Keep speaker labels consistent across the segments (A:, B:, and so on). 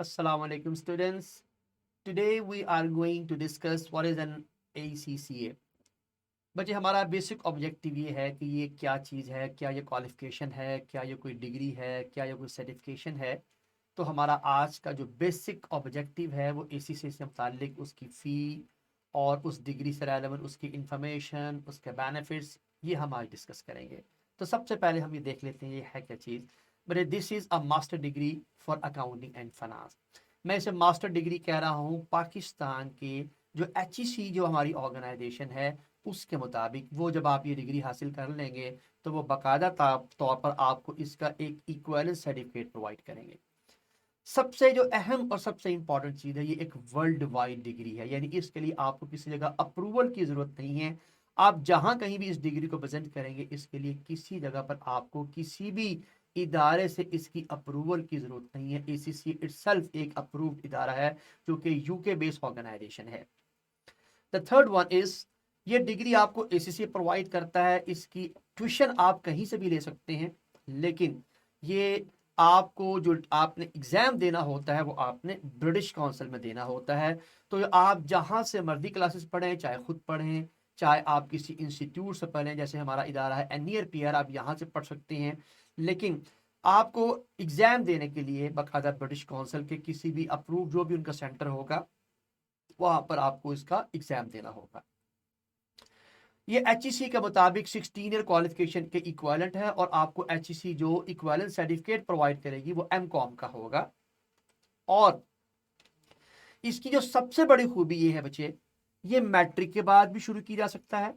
A: Assalamu alaikum students. Today we are going to discuss what is an ACCA. बच्चे हमारा basic objective ये है कि ये क्या चीज़ है, क्या ये क्वालिफिकेशन है, क्या ये कोई डिग्री है, क्या ये कोई सर्टिफिकेशन है। तो हमारा आज का जो बेसिक ऑब्जेक्टिव है वो ACCA से मुतालिक उसकी फ़ी और उस डिग्री से रेलेवेंट उसकी इंफॉर्मेशन, उसके बेनिफिट्स, ये हम आज डिस्कस करेंगे। तो सबसे पहले हम ये देख लेते हैं ये है क्या चीज़। But this is a master degree for accounting and finance. मैं इसे मास्टर डिग्री कह रहा हूँ पाकिस्तान के जो HEC जो हमारी ऑर्गेनाइजेशन है उसके मुताबिक। वो जब आप ये डिग्री हासिल कर लेंगे तो वो बाकायदा तौर पर आपको इसका एक इक्विवेलेंस सर्टिफिकेट प्रोवाइड करेंगे। सबसे जो अहम और सबसे इंपॉर्टेंट चीज़ है, ये एक वर्ल्ड वाइड डिग्री है, यानी इसके लिए आपको किसी जगह अप्रूवल की ज़रूरत नहीं है। आप जहां कहीं भी इस डिग्री को प्रेजेंट करेंगे, इसके लिए किसी जगह पर आपको किसी भी इदारे से इसकी अप्रूवल की ज़रूरत नहीं है। ACCA इटसेल्फ एक अप्रूव्ड इदारा है जो कि UK बेस्ड ऑर्गेनाइजेशन है। द थर्ड वन इज, ये डिग्री आपको ACCA प्रोवाइड करता है। इसकी ट्यूशन आप कहीं से भी ले सकते हैं, लेकिन ये आपको जो आपने एग्जाम देना होता है वो आपने ब्रिटिश काउंसिल में देना होता है। तो आप जहां से मर्जी क्लासेस पढ़ें, चाहे खुद पढ़ें, चाहे आप किसी इंस्टीट्यूट से पढ़ें, जैसे हमारा इदारा है NERPR, आप यहाँ से पढ़ सकते हैं। लेकिन आपको एग्जाम देने के लिए बाकायदा ब्रिटिश काउंसिल के किसी भी अप्रूव जो भी उनका सेंटर होगा वहां पर आपको इसका एग्जाम देना होगा। ये HEC के मुताबिक 16 ईयर क्वालिफिकेशन के इक्वालेंट है और आपको HEC जो इक्वालेंट सर्टिफिकेट प्रोवाइड करेगी वो MCOM का होगा। और इसकी जो सबसे बड़ी खूबी ये है बच्चे, ये मैट्रिक के बाद भी शुरू की जा सकता है,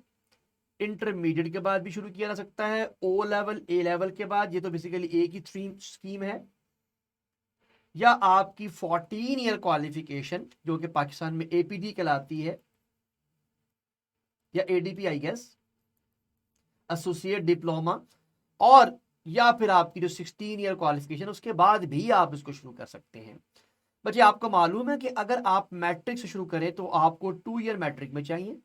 A: इंटरमीडिएट के बाद भी शुरू किया जा सकता है, O लेवल A लेवल के बाद, ये तो बेसिकली एक ही स्कीम है, या आपकी 14 ईयर क्वालिफिकेशन जो कि पाकिस्तान में APD कहलाती है या ADP I guess, associate diploma, और या फिर आपकी जो 16 ईयर क्वालिफिकेशन उसके बाद भी आप इसको शुरू कर सकते हैं। बच्चे आपको मालूम है कि अगर आप मैट्रिक से शुरू करें तो आपको 2 ईयर मैट्रिक में चाहिए,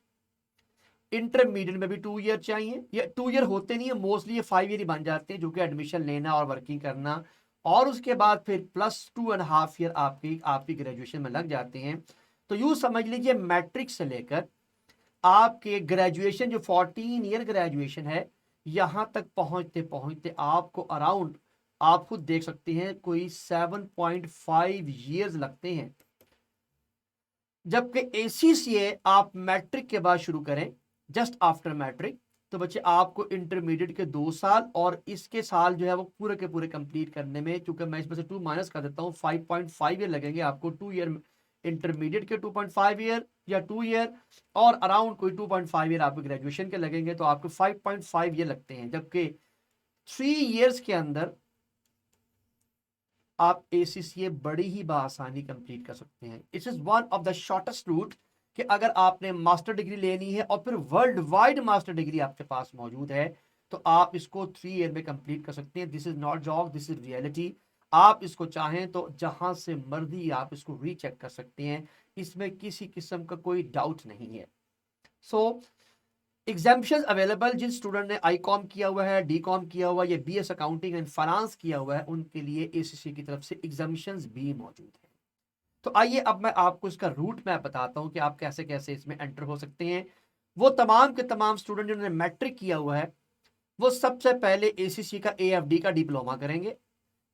A: इंटरमीडिएट में भी 2 ईयर चाहिए। ये 2 ईयर होते नहीं है, मोस्टली ये 5 ईयर ही बन जाते हैं, जो कि एडमिशन लेना और वर्किंग करना, और उसके बाद फिर +2.5 ईयर आपकी ग्रेजुएशन में लग जाते हैं। तो यूं समझ लीजिए मैट्रिक से लेकर आपके ग्रेजुएशन जो 14 ईयर ग्रेजुएशन है, यहां तक पहुंचते पहुंचते आपको अराउंड, आप खुद देख सकते हैं, कोई 7.5 ईयर्स लगते हैं। जबकि ACCA आप मैट्रिक के बाद शुरू करें, जस्ट आफ्टर मैट्रिक, तो बच्चे आपको इंटरमीडिएट के 2 साल और इसके साल जो है वो पूरे के पूरे कंप्लीट करने में, चूंकि मैं इसमें से 2 माइनस कर देता हूँ, 5.5 ईयर लगेंगे आपको। 2 ईयर इंटरमीडिएट के 2.5 ईयर या 2 ईयर, और अराउंड कोई 2.5 ईयर आपके ग्रेजुएशन के लगेंगे, तो आपको 5.5 ईयर लगते हैं। जबकि 3 ईयर्स के अंदर आप ACCA बड़ी ही बआसानी कंप्लीट कर सकते हैं। It is one of the shortest route कि अगर आपने मास्टर डिग्री लेनी है और फिर वर्ल्ड वाइड मास्टर डिग्री आपके पास मौजूद है, तो आप इसको 3 ईयर में कंप्लीट कर सकते हैं। This is not joke, this is reality. आप इसको चाहें तो जहां से मर्जी आप इसको रीचेक कर सकते हैं, इसमें किसी किस्म का कोई डाउट नहीं है। सो एग्जाम्पशन अवेलेबल, जिन स्टूडेंट ने ICOM किया हुआ है, DCOM किया हुआ है, या BS अकाउंटिंग एंड फाइनेंस किया हुआ है, उनके लिए ACCA की तरफ से एग्जाम्पशंस भी मौजूद है। तो आइए अब मैं आपको इसका रूट मैप बताता हूं कि आप कैसे कैसे इसमें एंटर हो सकते हैं। वो तमाम के तमाम स्टूडेंट जिन्होंने मैट्रिक किया हुआ है, वो सबसे पहले ACCA का AFD का डिप्लोमा करेंगे।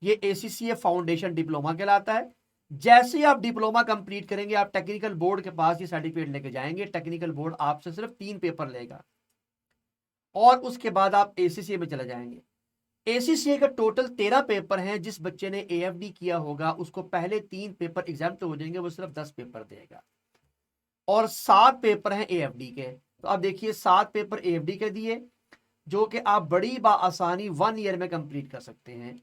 A: ये ACCA फाउंडेशन डिप्लोमा कहलाता है। जैसे ही आप डिप्लोमा कंप्लीट करेंगे, आप टेक्निकल बोर्ड के पास ये सर्टिफिकेट लेके जाएंगे। टेक्निकल बोर्ड आपसे सिर्फ 3 पेपर लेगा और उसके बाद आप ACCA में चले जाएंगे। ACCA का टोटल 13 पेपर हैं। जिस बच्चे ने AFD किया होगा उसको पहले 3 पेपर एग्जाम तो हो जाएंगे, वो सिर्फ 10 पेपर देगा, और 7 पेपर हैं AFD के। तो आप देखिए 7 पेपर AFD के दिए, जो कि आप बड़ी बाआसानी 1 ईयर में कंप्लीट कर सकते हैं।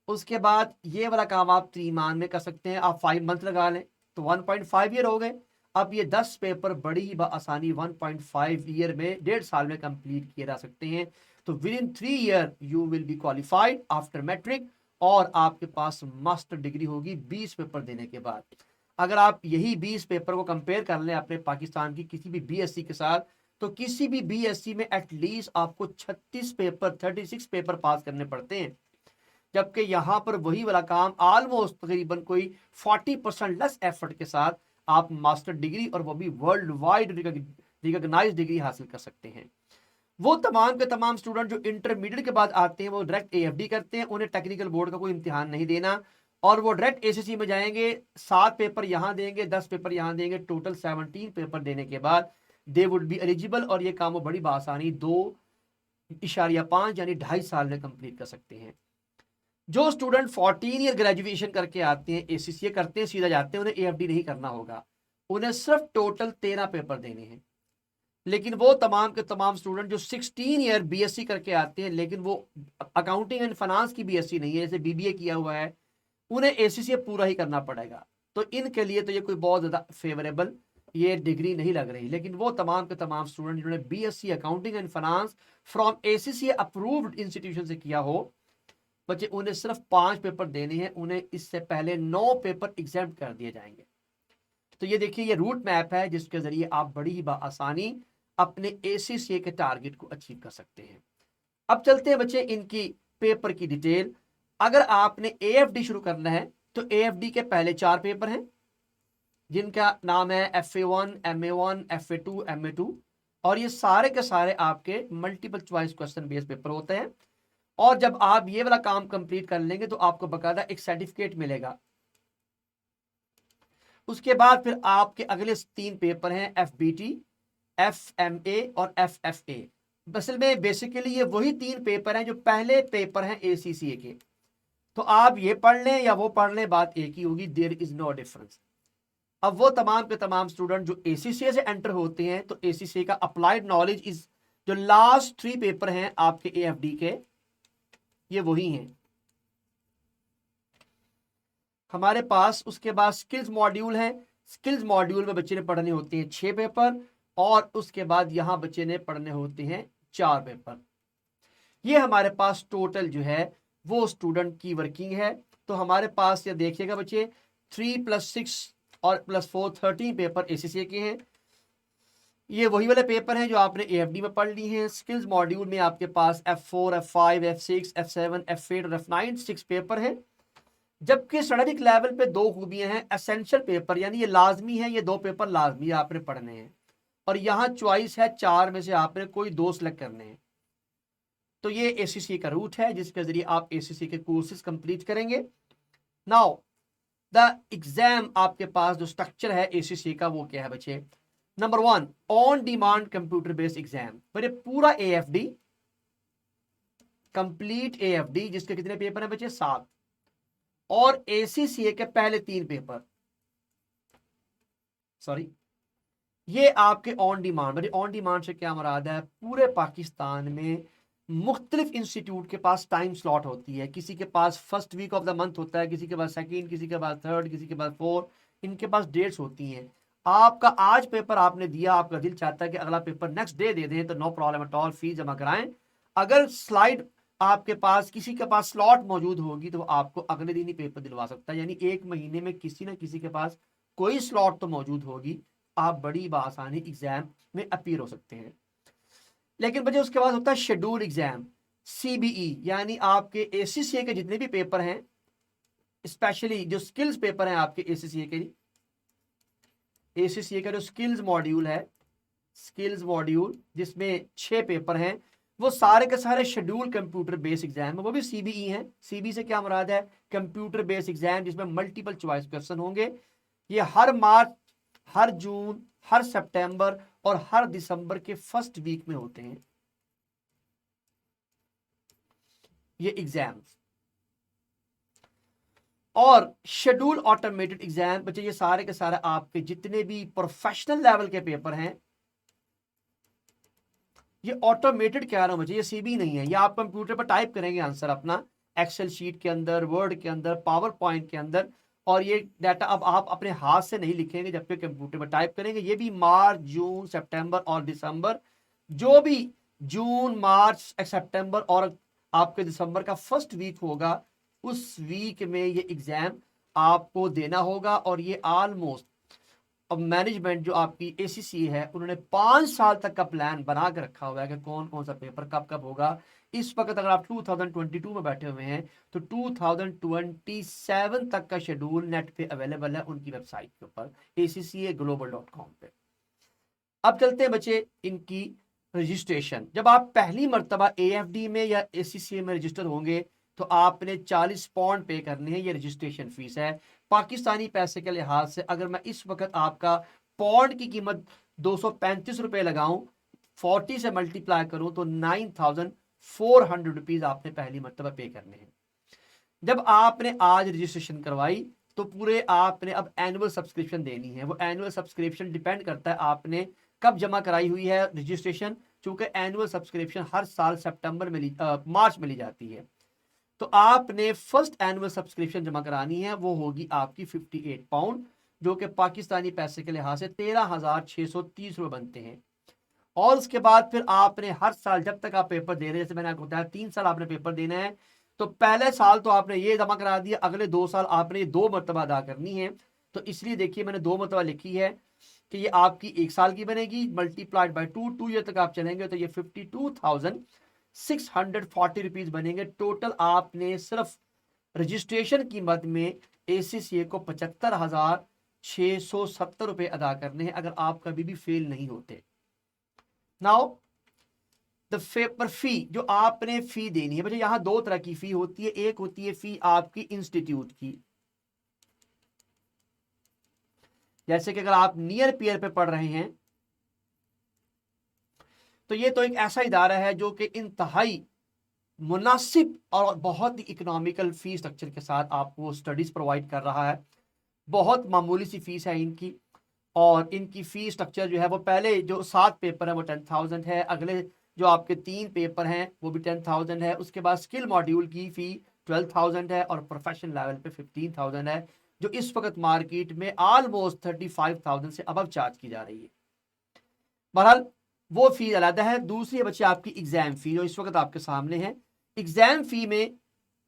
A: उसके बाद ये वाला काम आप 3 मंथ में कर सकते हैं, आप 5 मंथ लगा लें तो 1.5 ईयर हो गए। अब ये 10 पेपर बड़ी ही आसानी 1.5 ईयर में, 1.5 साल में कंप्लीट किए जा सकते हैं। तो within 3 year you will be qualified after matric, और आपके पास मास्टर डिग्री होगी 20 पेपर देने के बाद। अगर आप यही 20 पेपर को कंपेयर कर लें अपने पाकिस्तान की किसी भी BSc के साथ, तो किसी भी BSc में एटलीस्ट आपको 36 पेपर 36 पेपर पास करने पड़ते हैं। जबकि यहाँ पर वही वाला काम ऑलमोस्ट तकरीबन कोई 40% लेस एफर्ट के साथ आप मास्टर डिग्री और वो भी वर्ल्ड वाइड रिकॉग्नाइज डिग्री हासिल कर सकते हैं। वो तमाम के तमाम स्टूडेंट जो इंटरमीडिएट के बाद आते हैं वो डायरेक्ट एएफडी करते हैं, उन्हें टेक्निकल बोर्ड का कोई इम्तिहान नहीं देना और वो डायरेक्ट एसीसी में जाएंगे, 7 पेपर यहाँ देंगे, 10 पेपर यहाँ देंगे, टोटल 17 पेपर देने के बाद दे वुड बी एलिजिबल और ये काम वो बड़ी बासानी 2.5 यानी 2.5 साल में कंप्लीट कर सकते हैं। जो स्टूडेंट 14 ईयर ग्रेजुएशन करके आते हैं, एसीसीए करते हैं, सीधा जाते हैं, उन्हें एएफडी नहीं करना होगा, उन्हें सिर्फ टोटल 13 पेपर देने हैं। लेकिन वो तमाम के तमाम स्टूडेंट जो 16 ईयर बीएससी करके आते हैं लेकिन वो अकाउंटिंग एंड फाइनेंस की बीएससी नहीं है, जैसे बीबीए किया हुआ है, उन्हें एसीसीए पूरा ही करना पड़ेगा। तो इनके लिए तो ये कोई बहुत ज़्यादा फेवरेबल ये डिग्री नहीं लग रही। लेकिन वो तमाम के तमाम स्टूडेंट जिन्होंने BSc accounting and finance from ACCA approved institution से किया हो बच्चे, उन्हें सिर्फ 5 पेपर देने हैं, उन्हें इससे पहले 9 पेपर एग्जाम कर दिए जाएंगे। तो ये देखिए, ये रूट मैप है जिसके जरिए आप बड़ी ही आसानी अपने एसीसीए के टारगेट को अचीव कर सकते हैं। अब चलते हैं बच्चे इनकी पेपर की डिटेल। अगर आपने एएफडी शुरू करना है तो एएफडी के पहले 4 पेपर हैं जिनका नाम है FA1, MA1, FA2, MA2 और ये सारे के सारे आपके multiple choice question based paper होते हैं। और जब आप ये वाला काम कंप्लीट कर लेंगे तो आपको बकायदा एक सर्टिफिकेट मिलेगा। उसके बाद फिर आपके अगले 3 पेपर हैं FBT, FMA और FFA। असल में बेसिकली ये वही 3 पेपर हैं जो पहले पेपर हैं ACCA के। तो आप ये पढ़ लें या वो पढ़ लें, बात एक ही होगी, देयर इज नो डिफरेंस। अब वो तमाम के तमाम स्टूडेंट जो ACCA से एंटर होते हैं तो ACCA का अप्लाइड नॉलेज इज जो लास्ट 3 पेपर हैं आपके AFD के, ये वही हैं हमारे पास। उसके बाद स्किल्स मॉड्यूल है। स्किल्स मॉड्यूल में बच्चे ने पढ़ने होते हैं 6 पेपर और उसके बाद यहां बच्चे ने पढ़ने होते हैं 4 पेपर। ये हमारे पास टोटल जो है वो स्टूडेंट की वर्किंग है। तो हमारे पास ये देखिएगा बच्चे 3 + 6 और +4 13 पेपर ACCA के हैं। ये वही वाले पेपर हैं जो आपने AFD में पढ़ ली हैं। स्किल्स मॉड्यूल में आपके पास F4, F5, F6, F7, F8 और F9 6 पेपर हैं। जबकि स्टडीक लेवल पे 2 खूबियां हैं। एसेंशियल पेपर यानी ये लाजमी है, ये 2 पेपर लाजमी आपने पढ़ने हैं और यहाँ चॉइस है 4 में से आपने कोई 2 सेलेक्ट करने हैं। तो ये ACCA का रूट है जिसके जरिए आप ACCA के कोर्सेज कंप्लीट करेंगे। नाउ द एग्जाम आपके पास जो स्ट्रक्चर है ACCA का वो क्या है बच्चे? Number 1 on demand computer based exam. मेरे पूरा AFD कंप्लीट AFD जिसके कितने पेपर हैं बच्चे? 7 और ACCA के पहले 3 पेपर, सॉरी ये आपके ऑन डिमांड। मेरे ऑन डिमांड से क्या मुराद है? पूरे पाकिस्तान में मुख्तलिफ इंस्टीट्यूट के पास टाइम स्लॉट होती है। किसी के पास first week of the month होता है, किसी के पास सेकंड, किसी के पास थर्ड, किसी के पास फोर्थ, इनके पास डेट्स होती हैं। आपका आज पेपर आपने दिया, आपका दिल चाहता है कि अगला पेपर नेक्स्ट डे दे दें तो no problem at all, fees जमा कराएं। अगर स्लाइड आपके पास किसी के पास स्लॉट मौजूद होगी तो आपको अगले दिन ही पेपर दिलवा सकता है, यानी 1 महीने में किसी ना किसी के पास कोई स्लॉट तो मौजूद होगी, आप बड़ी बासानी एग्जाम में अपीयर हो सकते हैं। लेकिन बच्चे उसके बाद होता है शेड्यूल एग्जाम CBE, यानी आपके ACCA के जितने भी पेपर हैं, स्पेशली जो स्किल्स पेपर हैं आपके ACCA का जो स्किल्स मॉड्यूल है, स्किल्स मॉड्यूल जिसमें 6 पेपर हैं, वो सारे के सारे शेड्यूल कंप्यूटर बेस्ड एग्जाम है, वो भी CBE हैं। CBE से क्या मुराद है? कंप्यूटर बेस्ड एग्जाम जिसमें मल्टीपल चॉइस क्वेश्चन होंगे। ये हर मार्च, हर जून, हर सितंबर और हर दिसंबर के फर्स्ट वीक में होते हैं ये एग्जाम्स। और शेड्यूल ऑटोमेटेड एग्जाम बच्चे ये सारे के सारे आपके जितने भी प्रोफेशनल लेवल के पेपर हैं ये ऑटोमेटेड कह रहा हूं बच्चे, ये CBE नहीं है। ये आप कंप्यूटर पर टाइप करेंगे आंसर अपना एक्सेल शीट के अंदर, वर्ड के अंदर, पावर पॉइंट के अंदर, और ये डाटा अब आप अपने हाथ से नहीं लिखेंगे जबकि कंप्यूटर पर टाइप करेंगे। ये भी मार्च, जून, सितंबर और दिसंबर, जो भी जून, मार्च, सितंबर और आपके दिसंबर का फर्स्ट वीक होगा उस वीक में ये एग्जाम आपको देना होगा। और ये ऑलमोस्ट अब मैनेजमेंट जो आपकी ACCA है उन्होंने 5 साल तक का प्लान बना के रखा हुआ है कि कौन कौन सा पेपर कब कब होगा। इस वक्त अगर आप 2022 में बैठे हुए हैं तो 2027 तक का शेड्यूल नेट पे अवेलेबल है उनकी वेबसाइट के ऊपर accaglobal.com पे। अब चलते हैं बच्चे इनकी रजिस्ट्रेशन। जब आप पहली मर्तबा AFD में या ACCA में रजिस्टर होंगे तो आपने 40 पाउंड पे करने हैं, ये रजिस्ट्रेशन फीस है। पाकिस्तानी पैसे के लिहाज से अगर मैं इस वक्त आपका पाउंड की कीमत 235 रुपए लगाऊं, 40 से मल्टीप्लाई करूं तो 9400 रुपीज आपने पहली मर्तबा पे करने हैं। जब आपने आज रजिस्ट्रेशन करवाई तो पूरे आपने अब एनुअल सब्सक्रिप्शन देनी है। वो एनुअल सब्सक्रिप्शन डिपेंड करता है आपने कब जमा कराई हुई है रजिस्ट्रेशन, चूंकि एनुअल सब्सक्रिप्शन हर साल सितंबर में मार्च में ली जाती है। तो आपने फर्स्ट एनुअल सब्सक्रिप्शन जमा करानी है, वो होगी आपकी 58 पाउंड, जो कि पाकिस्तानी पैसे के लिहाज से 13,630 रुपए बनते हैं। और उसके बाद फिर आपने हर साल जब तक आप पेपर दे रहे हैं, जैसे मैंने आपको बताया 3 साल आपने पेपर देना है, तो पहले साल तो आपने ये जमा करा दिया, अगले 2 साल आपने ये 2 मरतबा अदा करनी है। तो इसलिए देखिए मैंने 2 मरतबा लिखी है कि ये आपकी 1 साल की बनेगी, मल्टीप्लाइड बाय 2 ईयर तक आप चलेंगे तो ये 52,640 रुपीज बनेंगे टोटल। आपने सिर्फ रजिस्ट्रेशन कीमत में ACCA को 75,670 रुपए अदा करने हैं अगर आप कभी भी फेल नहीं होते। नाउ द पेपर फी, जो आपने फी देनी है बच्चे, यहां 2 तरह की फी होती है। एक होती है फी आपकी इंस्टीट्यूट की, जैसे कि अगर आप नियर पियर पे पढ़ रहे हैं तो ये तो एक ऐसा इदारा है जो कि इंतहाई मुनासिब और बहुत ही इकोनॉमिकल फी स्ट्रक्चर के साथ आपको स्टडीज प्रोवाइड कर रहा है। बहुत मामूली सी फीस है इनकी, और इनकी फी स्ट्रक्चर जो है वो पहले जो 7 पेपर है वो 10,000 है, अगले जो आपके 3 पेपर हैं वो भी 10,000 है, उसके बाद स्किल मॉड्यूल की फी 12,000 है और प्रोफेशनल लेवल पे 15,000 है, जो इस वक्त मार्केट में ऑलमोस्ट 35,000 से अबव चार्ज की जा रही है। बहरहाल वो फी अलग है। दूसरी बच्चे आपकी एग्जाम फी जो इस वक्त आपके सामने है। एग्जाम फी में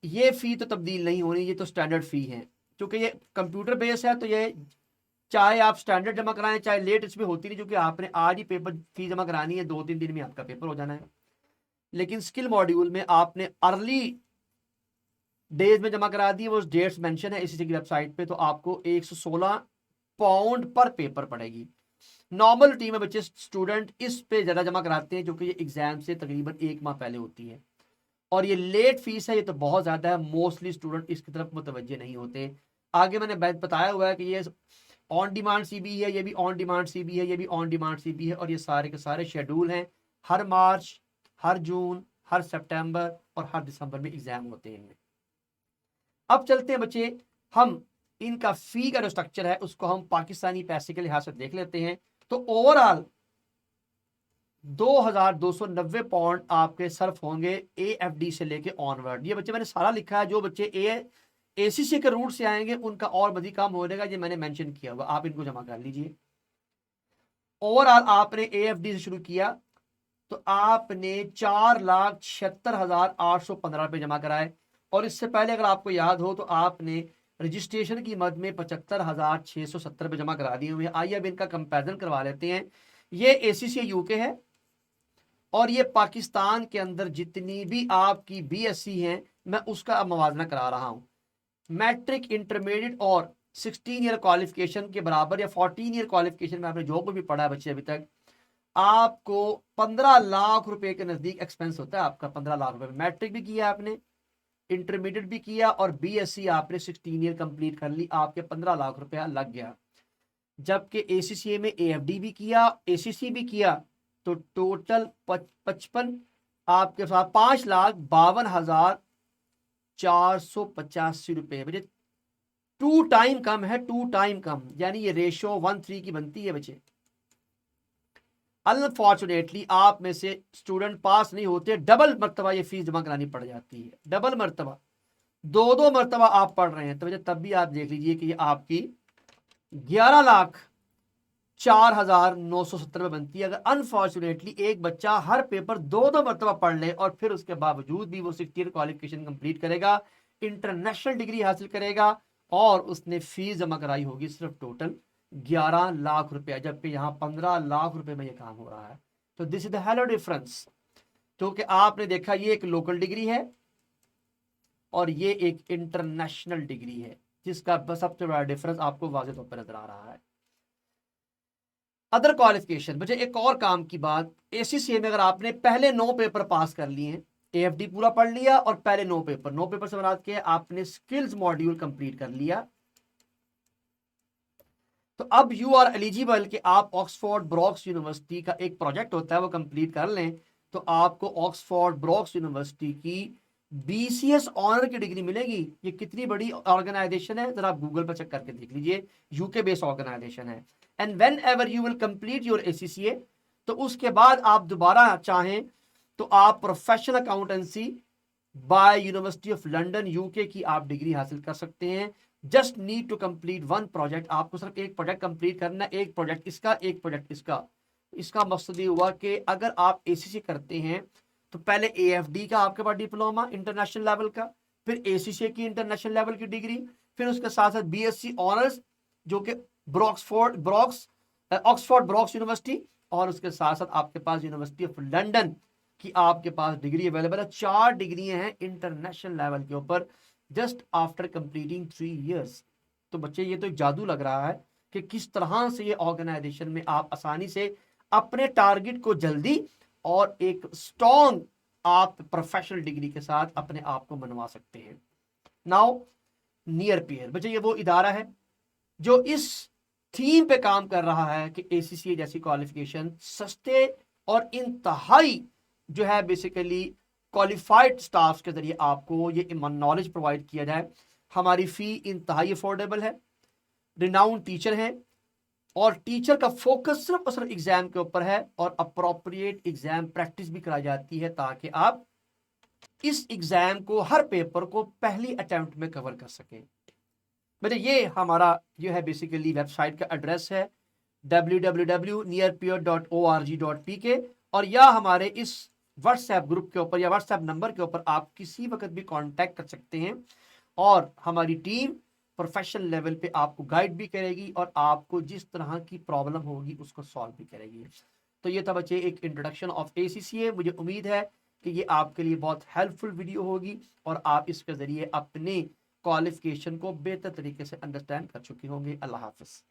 A: ये फी तो तब्दील नहीं होनी, ये तो स्टैंडर्ड फी है, क्योंकि ये कंप्यूटर बेस है तो ये चाहे आप स्टैंडर्ड जमा कराएं चाहे लेट, इसमें होती नहीं, क्योंकि आपने आज ही पेपर फी जमा करानी है, 2-3 दिन में आपका पेपर हो जाना है। लेकिन स्किल मॉड्यूल में आपने अर्ली डेज में जमा करा दी, वो डेट्स मेंशन है इसी की वेबसाइट पे, तो आपको 116 पाउंड पर पेपर पड़ेगी। नॉर्मल टीम में बच्चे स्टूडेंट इस पे ज्यादा जमा कराते हैं क्योंकि ये एग्जाम से तकरीबन 1 माह पहले होती है, और ये लेट फीस है, ये तो बहुत ज्यादा है, मोस्टली स्टूडेंट इसकी तरफ मुतवज्जे नहीं होते। आगे मैंने बताया हुआ है कि ये ऑन डिमांड CB है, ये भी ऑन डिमांड CB है, ये भी ऑन डिमांड CB है, और ये सारे के सारे शेड्यूल हैं। हर मार्च, हर जून, हर सितंबर और हर दिसंबर में एग्जाम होते हैं इनमें। अब चलते हैं बच्चे, हम इनका फी का जो स्ट्रक्चर है उसको हम पाकिस्तानी पैसे के लिहाज से देख लेते हैं। तो ओवरऑल 2,290 पाउंड आपके सर्फ होंगे AFD से लेके ऑनवर्ड। ये बच्चे मैंने सारा लिखा है, जो बच्चे ACCA के रूट से आएंगे उनका और मजीद काम हो जाएगा, ये मैंने मेंशन किया हुआ, आप इनको जमा कर लीजिए। ओवरऑल आपने AFD से शुरू किया तो आपने 4,76,815 रुपये जमा कराए, और इससे पहले अगर आपको याद हो तो आपने रजिस्ट्रेशन की मद में 75,670 रुपये जमा करा दिए हुए हैं। आइए अब इनका कंपैरिजन करवा लेते हैं। ये ACCA UK है, और ये पाकिस्तान के अंदर जितनी भी आपकी BSc हैं मैं उसका मवाजना करा रहा हूं। मैट्रिक, इंटरमीडिएट और 16 ईयर क्वालिफिकेशन के बराबर या 14 ईयर क्वालिफिकेशन में आपने जो कुछ भी पढ़ा है बच्चे अभी तक, आपको 15 लाख रुपए के नजदीक एक्सपेंस होता है आपका। 15 लाख रुपए में मैट्रिक भी किया आपने, इंटरमीडिएट भी किया और BSc आपने 16 ईयर कंप्लीट कर ली, आपके 15 लाख रुपया लग गया। जबकि ACCA में AFD भी किया, ACC भी किया, तो टोटल 55 आपके साथ 5,52,485 रुपए। बच्चे 2 टाइम कम है, 2 टाइम कम, यानी ये रेशो 1:3 की बनती है बच्चे। अनफॉर्चुनेटली आप में से स्टूडेंट पास नहीं होते, डबल मरतबा ये फीस जमा करानी पड़ जाती है, डबल मरतबा, 2 मरतबा आप पढ़ रहे हैं, तो बच्चे तब भी आप देख लीजिए कि ये आपकी 11,04,970 रुपये बनती है। अगर अनफॉर्चुनेटली एक बच्चा हर पेपर 2 मरतबा पढ़ ले और फिर उसके बावजूद भी वो 60 ईयर क्वालिफिकेशन कंप्लीट करेगा, इंटरनेशनल डिग्री हासिल करेगा, और उसने फीस जमा कराई होगी सिर्फ टोटल 11 लाख रुपया, जबकि यहाँ 15 लाख रुपए में ये काम हो रहा है। तो this is the hello difference. क्योंकि आपने देखा ये एक लोकल डिग्री है और ये एक इंटरनेशनल डिग्री है, जिसका सबसे बड़ा डिफरेंस आपको वाज़ेह तौर पर नजर आ रहा है। अदर क्वालिफिकेशन, मुझे एक और काम की बात, एसीसीए में अगर आपने पहले 9 पेपर पास कर लिए हैं, एएफडी पूरा पढ़ लिया और पहले 9 पेपर से मुराद क्या है, आपने स्किल्स मॉड्यूल कंप्लीट कर लिया, तो अब यू आर एलिजिबल कि आप ऑक्सफोर्ड ब्रॉक्स यूनिवर्सिटी का एक प्रोजेक्ट होता है वो कंप्लीट कर लें, तो आपको ऑक्सफोर्ड ब्रॉक्स यूनिवर्सिटी की बीसीएस ऑनर की डिग्री मिलेगी। ये कितनी बड़ी ऑर्गेनाइजेशन है, जरा आप गूगल पर चेक करके देख लीजिए, यूके बेस्ड ऑर्गेनाइजेशन है। And whenever you will complete your ACCA, तो उसके बाद आप दोबारा चाहें तो आप professional accountancy by university of London UK की आप डिग्री हासिल कर सकते हैं। Just need to complete one project, आपको सिर्फ एक प्रोजेक्ट कंप्लीट करना, एक प्रोजेक्ट इसका, एक प्रोजेक्ट इसका। इसका मकसद ये हुआ कि अगर आप एसीसी करते हैं तो पहले एएफडी का आपके पास डिप्लोमा इंटरनेशनल लेवल का, फिर एसीसी की इंटरनेशनल लेवल की डिग्री, फिर उसके साथ साथ बीएससी ऑनर्स जो कि ऑक्सफोर्ड ब्रॉक्स यूनिवर्सिटी, और उसके साथ साथ आपके पास यूनिवर्सिटी ऑफ लंदन कि आपके पास डिग्री अवेलेबल है। 4 डिग्रियां हैं इंटरनेशनल लेवल के ऊपर जस्ट आफ्टर कंप्लीटिंग 3 इयर्स। तो बच्चे ये तो एक जादू लग रहा है कि किस तरह से ये ऑर्गेनाइजेशन में आप आसानी से अपने टारगेट को जल्दी और एक स्ट्रॉन्ग आप प्रोफेशनल डिग्री के साथ अपने आप को मनवा सकते हैं। नाउ नियर पीयर, बच्चे ये वो इदारा है जो इस थीम पे काम कर रहा है कि एसीसी जैसी क्वालिफिकेशन सस्ते और इंतहाई जो है बेसिकली क्वालिफाइड स्टाफ के जरिए आपको ये नॉलेज प्रोवाइड किया जाए। हमारी फी इंतहाई अफोर्डेबल है, रिनाउंड टीचर हैं, और टीचर का फोकस सिर्फ और सिर्फ एग्जाम के ऊपर है, और अप्रोप्रिएट एग्जाम प्रैक्टिस भी कराई जाती है ताकि आप इस एग्जाम को, हर पेपर को पहली अटेम्प्ट में कवर कर सकें। मतलब ये हमारा जो है बेसिकली वेबसाइट का एड्रेस है www.nearpeer.org.pk, और या हमारे इस व्हाट्सएप ग्रुप के ऊपर या व्हाट्सएप नंबर के ऊपर आप किसी वक्त भी कांटेक्ट कर सकते हैं, और हमारी टीम प्रोफेशनल लेवल पे आपको गाइड भी करेगी और आपको जिस तरह की प्रॉब्लम होगी उसको सॉल्व भी करेगी। तो ये था बच्चे एक इंट्रोडक्शन ऑफ एसीसीए। मुझे उम्मीद है कि ये आपके लिए बहुत हेल्पफुल वीडियो होगी और आप इसके जरिए अपने क्वालिफिकेशन को बेहतर तरीके से अंडरस्टैंड कर चुके होंगे। अल्लाह हाफिज।